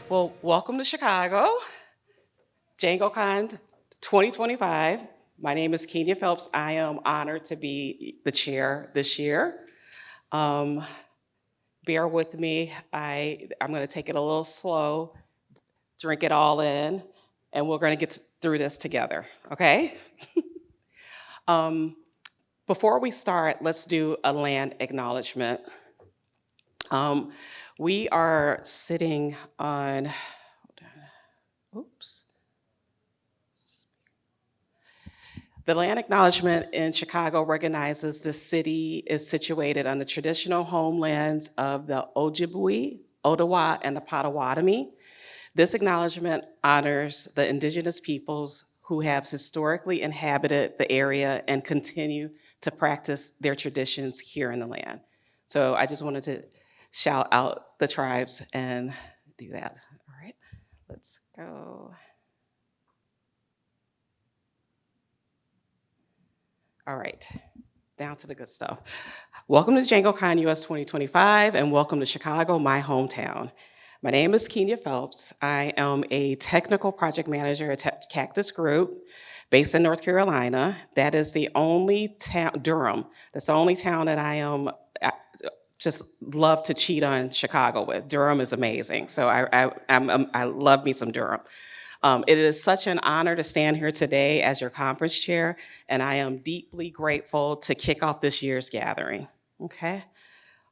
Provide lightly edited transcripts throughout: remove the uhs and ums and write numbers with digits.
Well, welcome to Chicago, DjangoCon 2025. My name is Keanya Phelps. I am honored to be the chair this year. Um, Bear with me. I'm going to take it a little slow, drink it all in, and we're going to get through this together, okay? Um, Before we start, let's do a land acknowledgement. Um, we are sitting on, oops. The land acknowledgement in Chicago recognizes the city is situated on the traditional homelands of the Ojibwe, Ottawa, and the Potawatomi. This acknowledgement honors the indigenous peoples who have historically inhabited the area and continue to practice their traditions here in the land. So I just wanted to shout out the tribes and do that. All right, let's go. All right, down to the good stuff. Welcome to DjangoCon US 2025 and welcome to Chicago, my hometown. My name is Keanya Phelps. I am a technical project manager at Cactus Group based in North Carolina. That is the only town, Durham, that's the only town that I just love to cheat on Chicago with. Durham is amazing. So I love me some Durham. It is such an honor to stand here today as your conference chair, and I am deeply grateful to kick off this year's gathering. Okay?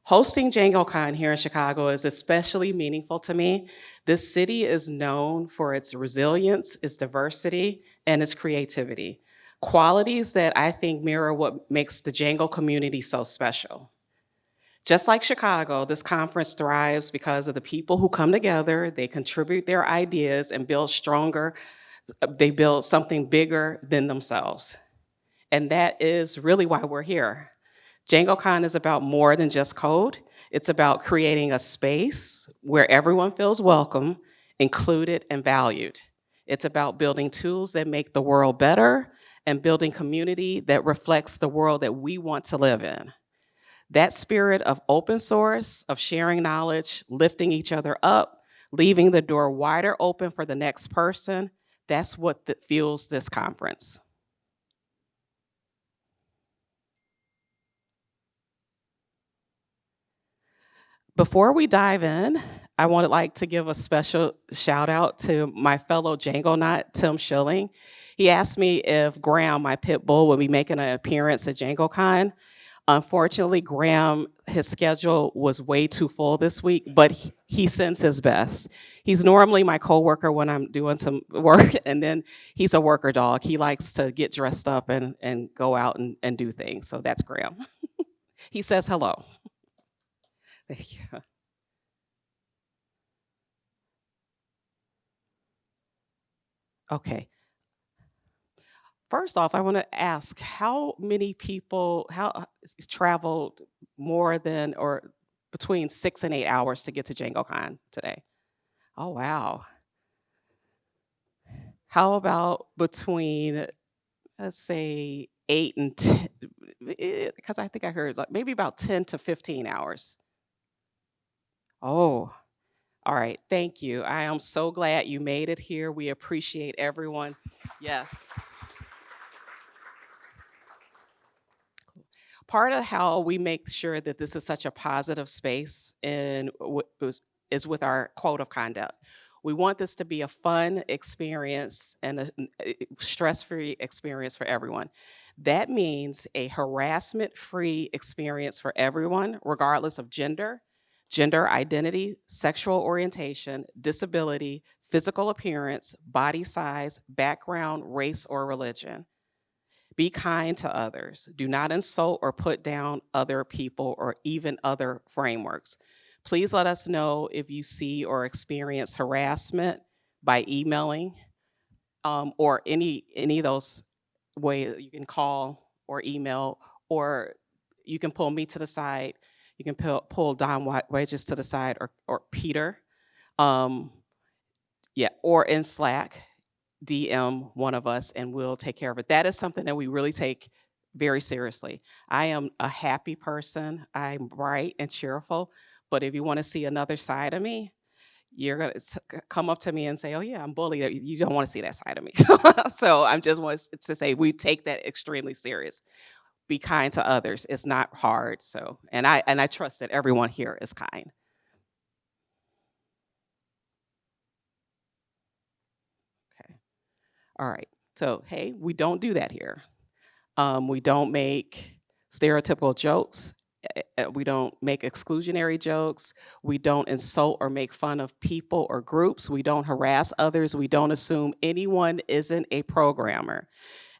Hosting DjangoCon here in Chicago is especially meaningful to me. This city is known for its resilience, its diversity, and its creativity. Qualities that I think mirror what makes the Django community so special. Just like Chicago, this conference thrives because of the people who come together, they contribute their ideas and build stronger, they build something bigger than themselves. And that is really why we're here. DjangoCon is about more than just code. It's about creating a space where everyone feels welcome, included, and valued. It's about building tools that make the world better and building community that reflects the world that we want to live in. That spirit of open source, of sharing knowledge, lifting each other up, leaving the door wider open for the next person, that's what fuels this conference. Before we dive in, I would like to give a special shout out to my fellow Djangonaut, Tim Schilling. He asked me if Graham, my pit bull, would be making an appearance at DjangoCon. Unfortunately, Graham, his schedule was way too full this week, but he sends his best. He's normally my coworker when I'm doing some work, and then he's a worker dog. He likes to get dressed up and go out and do things. So that's Graham. He says hello. Thank you. Okay. First off, I want to ask how many people traveled more than or between 6 and 8 hours to get to DjangoCon today? Oh wow. How about between, let's say, 8 and 10? Because I think I heard like maybe about 10 to 15 hours. Oh, all right. Thank you. I am so glad you made it here. We appreciate everyone. Yes. Part of how we make sure that this is such a positive space is with our code of conduct. We want this to be a fun experience and a stress-free experience for everyone. That means a harassment-free experience for everyone, regardless of gender, gender identity, sexual orientation, disability, physical appearance, body size, background, race, or religion. Be kind to others. Do not insult or put down other people or even other frameworks. Please let us know if you see or experience harassment by emailing or any of those ways. You can call or email, or you can pull me to the side. You can pull Don Wedges to the side, or Peter. Yeah, or in Slack. DM one of us and we'll take care of it. That is something that we really take very seriously. I am a happy person. I'm bright and cheerful. But if you want to see another side of me, you're going to come up to me and say, oh yeah, I'm bullied. You don't want to see that side of me. So I'm just want to say we take that extremely serious. Be kind to others. It's not hard. So, and I trust that everyone here is kind. Okay. All right. So, hey, we don't do that here. We don't make stereotypical jokes. We don't make exclusionary jokes. We don't insult or make fun of people or groups. We don't harass others. We don't assume anyone isn't a programmer.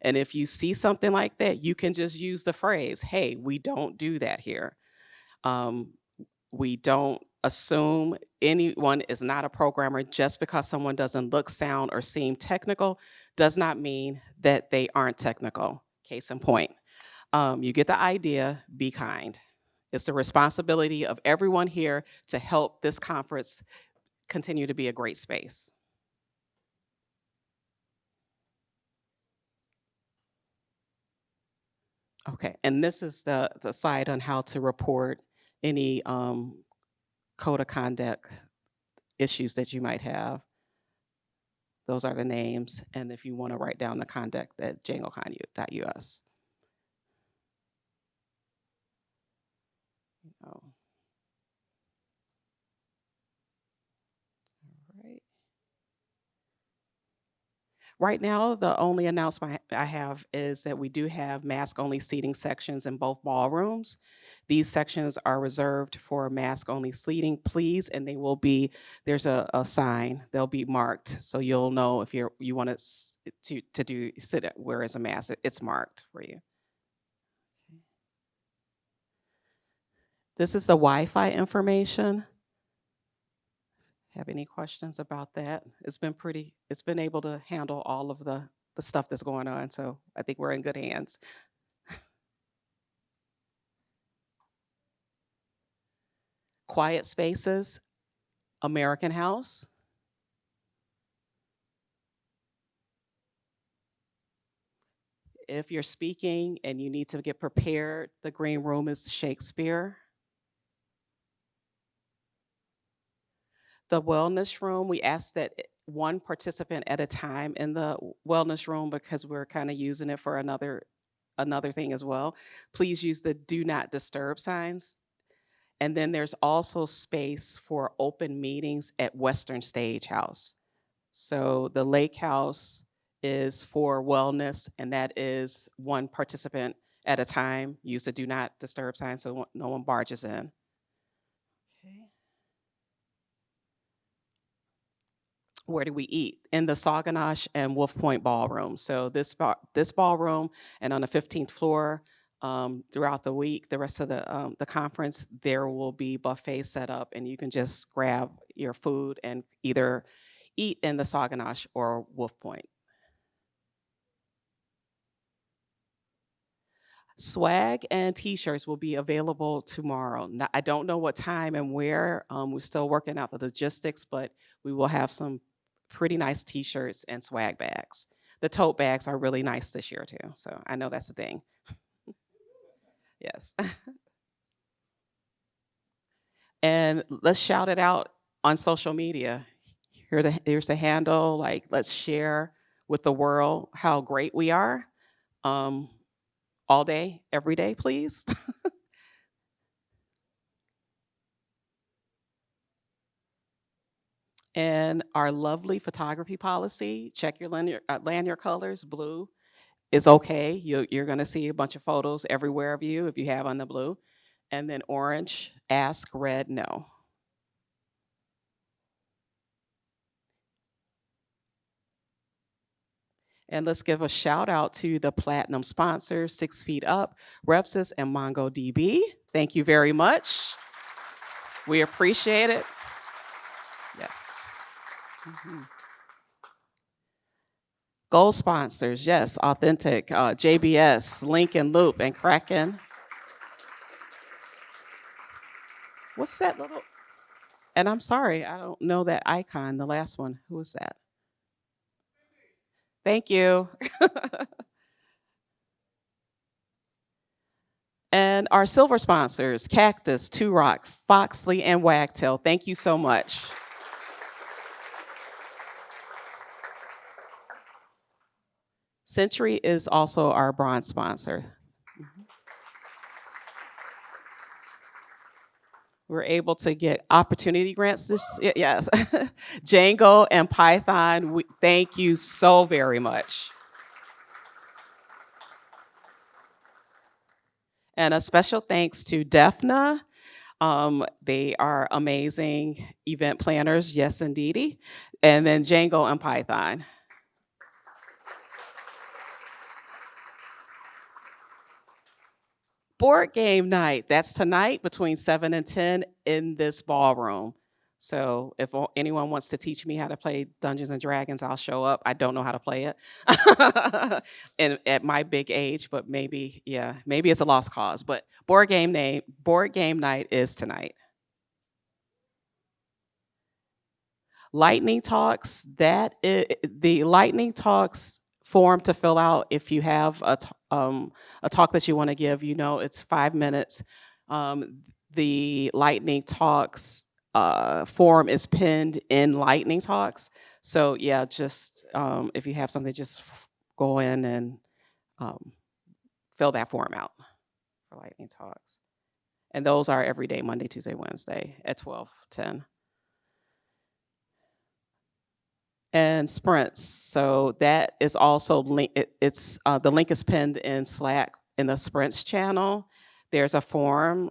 And if you see something like that, you can just use the phrase, hey, we don't do that here. Um, we don't assume anyone is not a programmer. Just because someone doesn't look, sound, or seem technical does not mean that they aren't technical. Case in point. You get the idea, be kind. It's the responsibility of everyone here to help this conference continue to be a great space. Okay, and this is the side on how to report any code of conduct issues that you might have. Those are the names, and if you want to write down the conduct at DjangoCon US. Oh. Right. Right now, the only announcement I have is that we do have mask-only seating sections in both ballrooms. These sections are reserved for mask-only seating, please, and they will be, there's a sign, they'll be marked, so you'll know if you want to do sit at where is a mask, it's marked for you. This is the Wi-Fi information. Have any questions about that? It's been able to handle all of the stuff that's going on, so I think we're in good hands. Quiet spaces, American House. If you're speaking and you need to get prepared, the green room is Shakespeare. The wellness room, we ask that one participant at a time in the wellness room because we're kind of using it for another thing as well. Please use the do not disturb signs. And then there's also space for open meetings at Western Stage House. So the Lake House is for wellness, and that is one participant at a time. Use the do not disturb sign so no one barges in. Okay. Where do we eat? In the Sauganash and Wolf Point ballroom. So this ballroom and on the 15th floor, throughout the week, the rest of the conference, there will be buffets set up, and you can just grab your food and either eat in the Sauganash or Wolf Point. Swag and T-shirts will be available tomorrow. Now, I don't know what time and where. We're still working out the logistics, but we will have some pretty nice T-shirts and swag bags. The tote bags are really nice this year too, so I know that's a thing. Yes. And let's shout it out on social media. Here's the handle. Like, let's share with the world how great we are. All day, every day, please. And our lovely photography policy, check your lanyard colors. Blue is okay. You're going to see a bunch of photos everywhere of you if you have on the blue. And then orange, ask, red, no. And let's give a shout out to the platinum sponsors, 6 Feet Up, Repsys, and MongoDB. Thank you very much. We appreciate it. Yes. Mm-hmm. Gold sponsors, yes, Authentic, JBS, Link and Loop, and Kraken. What's that little? And I'm sorry, I don't know that icon, the last one. Who is that? Thank you. And our silver sponsors, Cactus, Two Rock, Foxley, and Wagtail. Thank you so much. Century is also our bronze sponsor. We're able to get opportunity grants yes. Django and Python, thank you so very much. And a special thanks to DEFNA. They are amazing event planners, yes indeedy. And then Django and Python. Board game night, that's tonight between 7 and 10 in this ballroom. So if anyone wants to teach me how to play Dungeons and Dragons, I'll show up. I don't know how to play it and at my big age, but maybe, yeah, maybe it's a lost cause. But board game night is tonight. Lightning talks, the lightning talks form to fill out if you have a talk that you want to give. It's 5 minutes. The lightning talks form is pinned in lightning talks. So yeah, just if you have something, just go in and fill that form out for lightning talks. And those are every day, Monday, Tuesday, Wednesday at 12:10. And sprints. So that is also it's the link is pinned in Slack in the sprints channel. There's a form.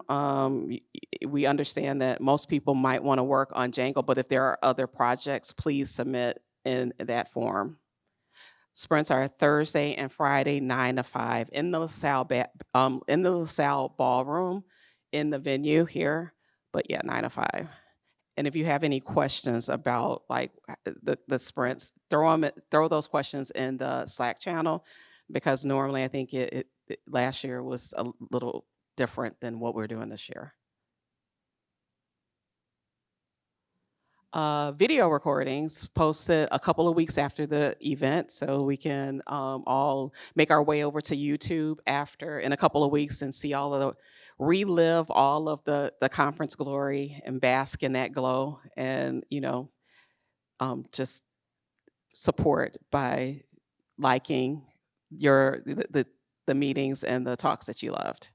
We understand that most people might want to work on Django, but if there are other projects, please submit in that form. Sprints are Thursday and Friday, 9 to 5 in the LaSalle ballroom in the venue here. But yeah, 9 to 5. And if you have any questions about like the sprints, throw those questions in the Slack channel, because normally I think it last year was a little different than what we're doing this year. Video recordings posted a couple of weeks after the event, so we can all make our way over to YouTube in a couple of weeks and see relive all of the conference glory and bask in that glow, and just support by liking the meetings and the talks that you loved.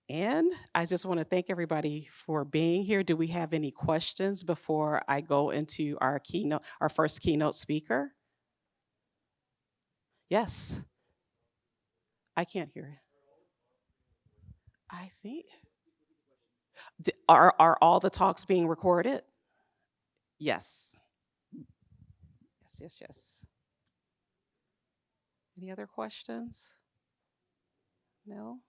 And I just want to thank everybody for being here. Do we have any questions before I go into our first keynote speaker? Yes. I can't hear it. I think. Are all the talks being recorded? Yes. Yes. Any other questions? No?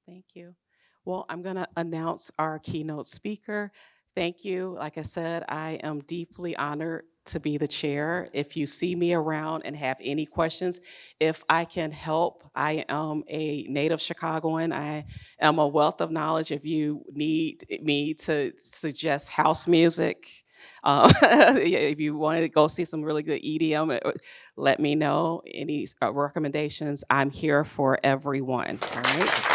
Thank you. Well, I'm going to announce our keynote speaker. Thank you. Like I said, I am deeply honored to be the chair. If you see me around and have any questions, if I can help, I am a native Chicagoan. I am a wealth of knowledge. If you need me to suggest house music, if you want to go see some really good EDM, let me know. Any recommendations, I'm here for everyone. All right.